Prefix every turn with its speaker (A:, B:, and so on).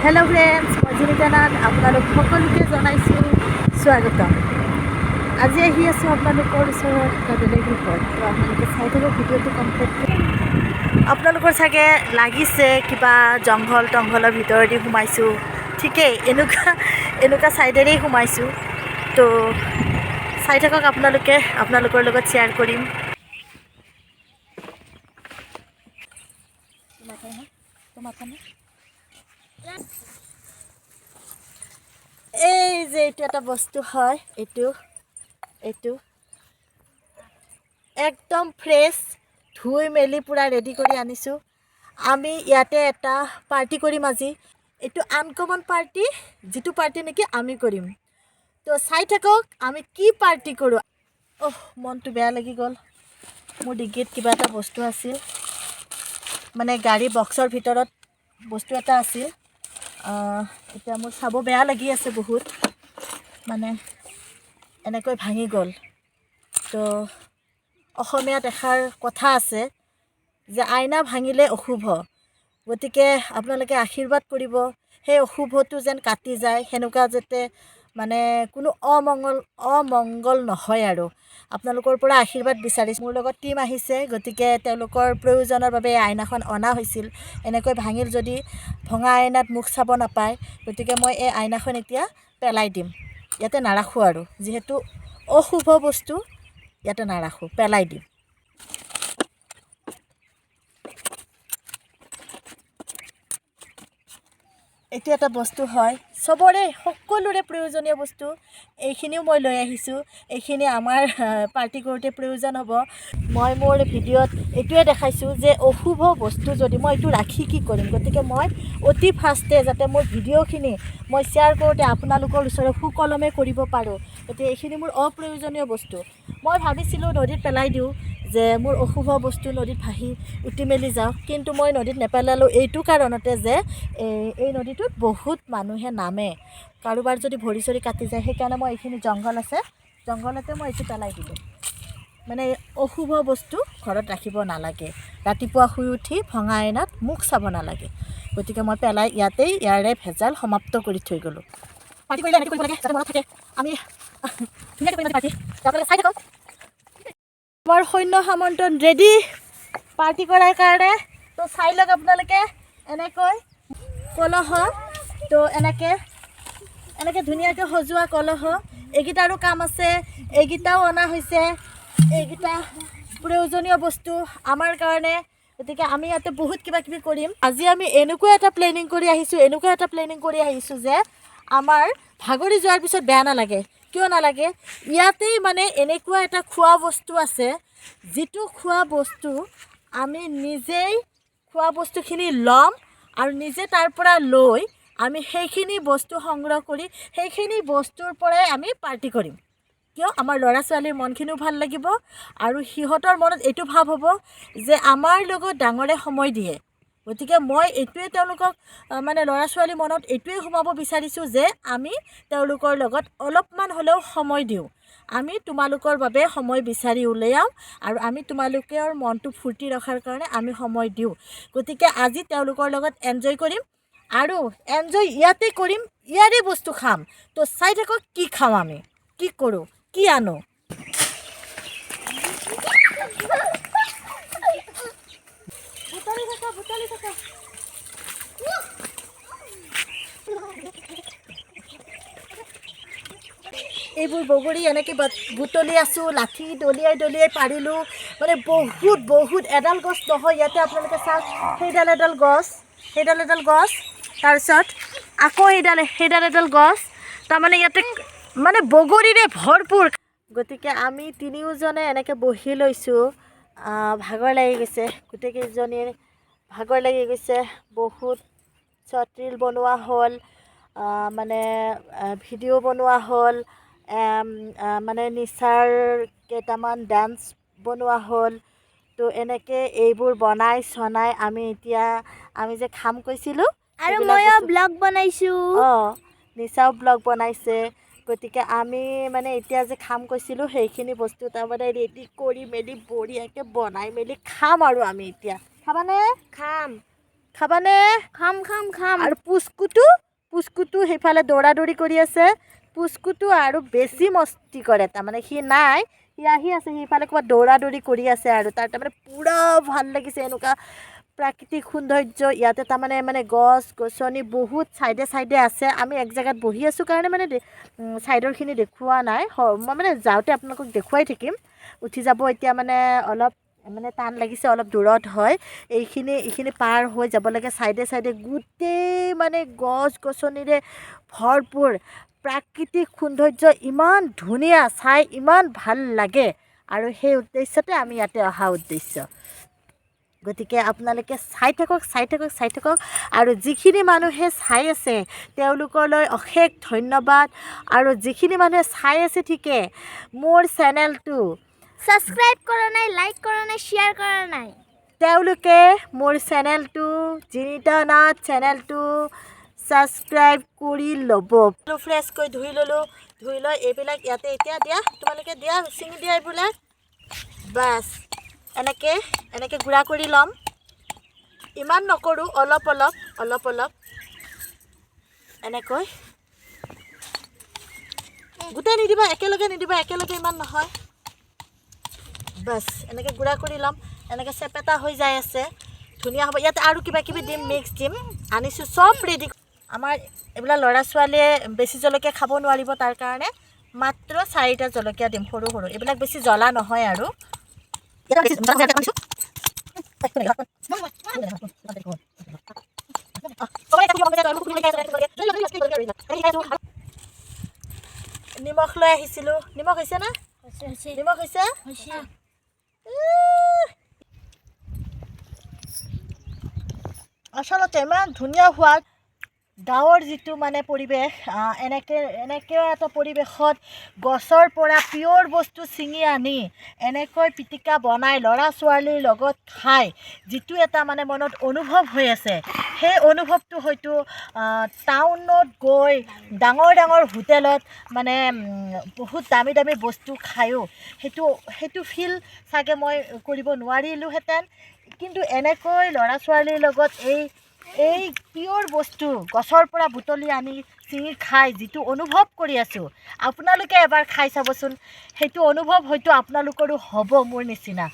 A: Hello friends मैं zinitanath আপোনালোক সকলোকে জনাইছোঁ স্বাগতম। আজি আহি আছোঁ আপোনালোকৰ ওচৰত এটা বেলেগ ৰূপত। তো আপোনালোকে চাই থাকক ভিডিঅ'টো কমপ্লিট। আপোনালোকৰ চাগে লাগিছে কিবা জংঘলৰ ভিতৰেদি সোমাইছোঁ। ঠিকেই এনেকুৱা চাইডেৰেই সোমাইছোঁ। তো চাই থাকক আপোনালোকে, আপোনালোকৰ লগত শ্বেয়াৰ কৰিম। এই যে এইটো এটা বস্তু হয়, এইটো একদম ফ্ৰেছ ধুই মেলি পূৰা ৰেডি কৰি আনিছোঁ। আমি ইয়াতে এটা পাৰ্টি কৰিম আজি। এইটো আনকমন পাৰ্টি, যিটো পাৰ্টি নেকি আমি কৰিম। তো চাই থাকক আমি কি পাৰ্টি কৰোঁ। মনটো বেয়া লাগি গ'ল। মোৰ ডিগ্গিত কিবা এটা বস্তু আছিল, মানে গাড়ী বক্সৰ ভিতৰত বস্তু এটা আছিল। এতিয়া মোৰ চাব বেয়া লাগি আছে বহুত, মানে এনেকৈ ভাঙি গ'ল। তো অসমীয়াত এষাৰ কথা আছে যে আইনা ভাঙিলে অশুভ, গতিকে আপোনালোকে আশীৰ্বাদ কৰিব সেই অশুভটো যেন কাটি যায়, সেনেকুৱা যাতে মানে কোনো অমংগল নহয় আৰু আপোনালোকৰ পৰা আশীৰ্বাদ বিচাৰিছোঁ। মোৰ লগত টীম আহিছে, গতিকে তেওঁলোকৰ প্ৰয়োজনৰ বাবে এই আইনাখন অনা হৈছিল। এনেকৈ ভাঙিল যদি ভঙা আইনাত মুখ চাব নাপায়, গতিকে মই এই আইনাখন এতিয়া পেলাই দিম। ইয়াতে নাৰাখোঁ আৰু, যিহেতু অশুভ বস্তু ইয়াতে নাৰাখোঁ, পেলাই দিম। এইটো এটা বস্তু হয় চবৰে, সকলোৰে প্ৰয়োজনীয় বস্তু। এইখিনিও মই লৈ আহিছোঁ, এইখিনি আমাৰ পাৰ্টি কৰোঁতে প্ৰয়োজন হ'ব। মই মোৰ ভিডিঅ'ত এইটোৱে দেখাইছোঁ যে অশুভ বস্তু যদি মই এইটো ৰাখি কি কৰিম, গতিকে মই অতি ফাৰ্ষ্টে যাতে মোৰ ভিডিঅ'খিনি মই শ্বেয়াৰ কৰোঁতে আপোনালোকৰ ওচৰত সুকলমে কৰিব পাৰোঁ, গতিকে এইখিনি মোৰ অপ্ৰয়োজনীয় বস্তু। মই ভাবিছিলোঁ নদীত পেলাই দিওঁ, যে মোৰ অশুভ বস্তু নদীত ভাহি উটি মেলি যাওঁ, কিন্তু মই নদীত নেপেলালোঁ এইটো কাৰণতে যে এই নদীটোত বহুত মানুহে নামে, কাৰোবাৰ যদি ভৰি চৰি কাটি যায়, সেইকাৰণে মই এইখিনি জংঘল আছে, জংঘলতে মই এইটো পেলাই দিলোঁ। মানে অশুভ বস্তু ঘৰত ৰাখিব নালাগে, ৰাতিপুৱা শুই উঠি ভঙা আইনাত মুখ চাব নালাগে, গতিকে মই পেলাই ইয়াৰে ভেজাল সমাপ্ত কৰি থৈ গ'লোঁ। পাৰ্টি কৰিলে এনেকৈ কৰিব লাগে যাতে মনত থাকে, আমি ধুনীয়াকৈ কৰিম পাৰ্টি। আপোনালোকে চাই থাকক। আমাৰ সৈন্য সামন্ত্ৰণ ৰেডি পাৰ্টি কৰাৰ কাৰণে। তো চাই লওক আপোনালোকে, এনেকৈ কলহ, তো এনেকৈ ধুনীয়াকৈ সজোৱা কলহ। এইকেইটাৰো কাম আছে, এইকেইটাও অনা হৈছে, এইকেইটা প্ৰয়োজনীয় বস্তু আমাৰ কাৰণে, গতিকে আমি ইয়াতে বহুত কিবা কিবি কৰিম। আজি আমি এনেকুৱা এটা প্লেনিং কৰি আহিছোঁ যে আমাৰ ভাগৰি যোৱাৰ পিছত বেয়া নালাগে। কিয় নালাগে? ইয়াতেই মানে এনেকুৱা এটা খোৱা বস্তু আছে, যিটো খোৱা বস্তু আমি নিজেই খোৱা বস্তুখিনি ল'ম আৰু নিজে তাৰ পৰা লৈ আমি সেইখিনি বস্তু সংগ্ৰহ কৰি সেইখিনি বস্তুৰ পৰাই আমি পাৰ্টি কৰিম। কিয়? আমাৰ ল'ৰা ছোৱালীৰ মনখিনিও ভাল লাগিব আৰু সিহঁতৰ মনত এইটো ভাৱ হ'ব যে আমাৰ লগত ডাঙৰে সময় দিয়ে। গতিকে মই এইটোৱে তেওঁলোকক মানে ল'ৰা ছোৱালীৰ মনত এইটোৱে সোমাব বিচাৰিছোঁ যে আমি তেওঁলোকৰ লগত অলপমান হ'লেও সময় দিওঁ। আমি তোমালোকৰ বাবে সময় বিচাৰি উলিয়াওঁ আৰু আমি তোমালোকৰ মনটো ফূৰ্তি ৰখাৰ কাৰণে আমি সময় দিওঁ। গতিকে আজি তেওঁলোকৰ লগত এনজয় কৰিম আৰু এনজয় ইয়াতে কৰিম, ইয়াৰে বস্তু খাম। তো চাই থাকক কি খাওঁ, আমি কি কৰোঁ, কি আনো। এইবোৰ বগৰী এনেকৈ বুটলি আছোঁ, লাঠি দলিয়াই পাৰিলোঁ, মানে বহুত এডাল গছ নহয় ইয়াতে। আপোনালোকে চাওক, সেইডাল এডাল গছ, তাৰপিছত আকৌ সেইডাল এডাল গছ, তাৰমানে ইয়াতে মানে বগৰীৰে ভৰপূৰ। গতিকে আমি তিনিওজনে এনেকৈ বহি লৈছোঁ। ভাগৰ লাগি গৈছে, গোটেইকেইজনীৰ ভাগৰ লাগি গৈছে বহুত। শ্বৰ্ট ৰীল বনোৱা হ'ল, মানে ভিডিঅ' বনোৱা হ'ল, মানে নিচাৰ কেইটামান ডান্স বনোৱা হ'ল। তো এনেকৈ এইবোৰ বনাই আমি যে খাম কৈছিলোঁ,
B: আৰু ময়ো ব্লগ বনাইছোঁ।
A: নিচাও ব্লগ বনাইছে। গতিকে আমি মানে এতিয়া যে খাম কৈছিলোঁ, সেইখিনি বস্তু তাৰমানে ৰেডি কৰি মেলি বঢ়িয়াকৈ বনাই মেলি খাম আৰু আমি এতিয়া। খাবানে?
B: খাম।
A: খাবানে?
B: খাম খাম খাম
A: আৰু পুচকুটো সেইফালে দৌৰা-দৌৰি কৰি আছে। পুচকুটো আৰু বেছি মস্তি কৰে, তাৰমানে সি নাই, সি আহি আছে সেইফালে ক'ৰবাত দৌৰা-দৌৰি কৰি আছে আৰু তাৰ তাৰমানে পূৰা ভাল লাগিছে এনেকুৱা প্ৰাকৃতিক সৌন্দৰ্য ইয়াতে তাৰমানে গছ-গছনি বহুত চাইডে আছে। আমি এক জেগাত বহি আছোঁ কাৰণে মানে চাইডৰখিনি দেখুওৱা নাই, মই মানে যাওঁতে আপোনালোকক দেখুৱাই থাকিম। উঠি যাব এতিয়া মানে অলপ মানে টান লাগিছে, অলপ দূৰত হয়। এইখিনি পাৰ হৈ যাব লাগে, চাইডে গোটেই মানে গছ-গছনিৰে ভৰপূৰ প্ৰাকৃতিক সৌন্দৰ্য, ইমান ধুনীয়া, চাই ইমান ভাল লাগে আৰু সেই উদ্দেশ্যতে আমি ইয়াতে অহা উদ্দেশ্য। গতিকে আপোনালোকে চাই থাকক আৰু যিখিনি মানুহে চাই আছে তেওঁলোকলৈ অশেষ ধন্যবাদ। আৰু যিখিনি মানুহে চাই আছে ঠিকে, মোৰ চেনেলটো
B: ছাবস্ক্ৰাইব কৰা নাই, লাইক কৰা নাই, শ্বেয়াৰ কৰা নাই,
A: তেওঁলোকে মোৰ চেনেলটো zinitanath চেনেলটো ছাবস্ক্ৰাইব কৰি ল'ব। ফ্ৰেছকৈ ধুই ল'লোঁ, ধুই লৈ এইবিলাক ইয়াতে এতিয়া দিয়া, তোমালোকে দিয়া, ছিঙি দিয়া এইবিলাক। বাছ এনেকৈ গুড়া কৰি ল'ম। ইমান নকৰোঁ, অলপ এনেকৈ। গোটেই নিদিবা, একেলগে নিদিবা, একেলগে ইমান নহয়। বাছ এনেকৈ গুড়া কৰি ল'ম। এনেকৈ চেপেটা হৈ যাই আছে, ধুনীয়া হ'ব। ইয়াতে আৰু কিবাকিবি দিম, মিক্স দিম, আনিছোঁ চব ৰেডি। আমাৰ এইবিলাক ল'ৰা ছোৱালীয়ে বেছি জলকীয়া খাব নোৱাৰিব, তাৰ কাৰণে মাত্ৰ 4টা জলকীয়া দিম, সৰু এইবিলাক বেছি জ্বলা নহয় আৰু। নিমখ লৈ আহিছিলোঁ, নিমখ হৈছে না? নিমখ হৈছে? আচলতে ইমান ধুনীয়া সোৱাদ। গাঁৱৰ যিটো মানে পৰিৱেশ, এনেকৈ এটা পৰিৱেশত গছৰ পৰা পিয়ৰ বস্তু ছিঙি আনি এনেকৈ পিটিকা বনাই ল'ৰা ছোৱালীৰ লগত খাই যিটো এটা মানে মনত অনুভৱ হৈ আছে, সেই অনুভৱটো হয়তো টাউনত গৈ ডাঙৰ হোটেলত মানে বহুত দামী বস্তু খায়ো সেইটো ফিল চাগে মই কৰিব নোৱাৰিলোহেঁতেন। কিন্তু এনেকৈ ল'ৰা ছোৱালীৰ লগত এই পিয়ৰ বস্তু গছৰ পৰা বুটলি আনি ছিঙি খাই যিটো অনুভৱ কৰি আছোঁ, আপোনালোকে এবাৰ খাই চাবচোন। সেইটো অনুভৱ হয়তো আপোনালোকৰো হ'ব মোৰ নিচিনা।